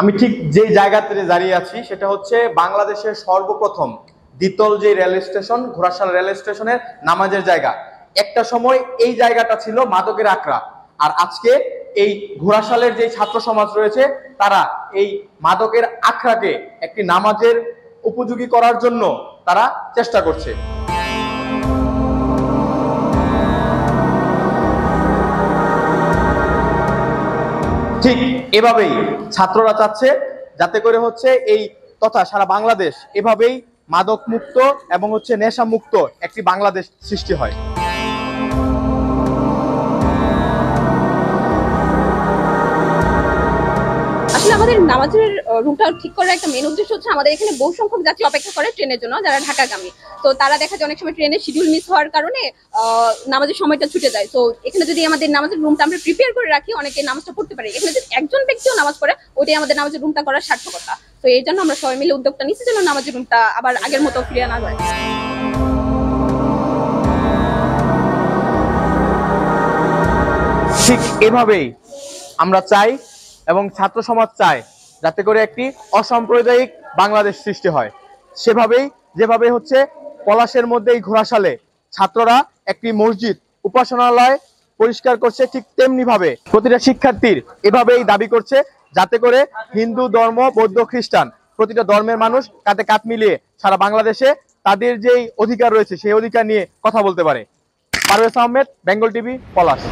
আমি ঠিক যে জায়গাতে দাঁড়িয়ে আছি সেটা হচ্ছে বাংলাদেশের সর্বপ্রথম দ্বিতল যে রেল স্টেশন, ঘোড়াশাল রেল স্টেশনের নামাজের জায়গা। একটা সময় এই জায়গাটা ছিল মাদকের আখড়া, আর আজকে এই ঘোড়াশালের যে ছাত্র সমাজ রয়েছে তারা এই মাদকের আখড়াকে একটি নামাজের উপযোগী করার জন্য তারা চেষ্টা করছে। ঠিক এভাবেই ছাত্ররা চাচ্ছে যাতে করে হচ্ছে এই তথা সারা বাংলাদেশ এভাবেই মাদক মুক্ত এবং হচ্ছে নেশা মুক্ত একটি বাংলাদেশ সৃষ্টি হয়। আসলে আমাদের নামাজের রুটটা ঠিক করার একটা মেন উদ্দেশ্য হচ্ছে আমাদের এখানে বহু সংখ্যক যাত্রী অপেক্ষা করে ট্রেনের জন্য, যারা ঢাকাগামী। তো তারা দেখা যায় অনেক সময় ট্রেনের শিডিউল মিস হওয়ার কারণে নামাজের সময়টা ছুটে যায়। তো এখানে যদি আমাদের নামাজের রুমটা আমরা প্রিপেয়ার করে রাখি, অনেকে নামাজটা পড়তে পারে। এখানে যদি একজন ব্যক্তিও নামাজ পড়ে, ওইটাই আমাদের নামাজের রুমটা করার সার্থকতা। তো এই জন্য আমরা সবাই মিলে উদ্যোগটা নিচ্ছি যেন নামাজের রুমটা আবার আগের মতো ফিরে না যায়। ঠিক এভাবেই আমরা চাই এবং ছাত্র সমাজ চায় যাতে করে একটি অসাম্প্রদায়িক বাংলাদেশ সৃষ্টি হয়। সেভাবেই যেভাবে হচ্ছে পলাশের মধ্যে এই ঘোড়াশালে ছাত্ররা একটি মসজিদ উপাসনালয় পরিষ্কার করছে, ঠিক তেমনি ভাবে প্রতিটা শিক্ষার্থীর এভাবেই দাবি করছে যাতে করে হিন্দু ধর্ম, বৌদ্ধ, খ্রিস্টান প্রতিটা ধর্মের মানুষ কাঁধে কাঁধ মিলিয়ে সারা বাংলাদেশে তাদের যেই অধিকার রয়েছে সেই অধিকার নিয়ে কথা বলতে পারে। পারভেজ আহমেদ, বেঙ্গল টিভি, পলাশ।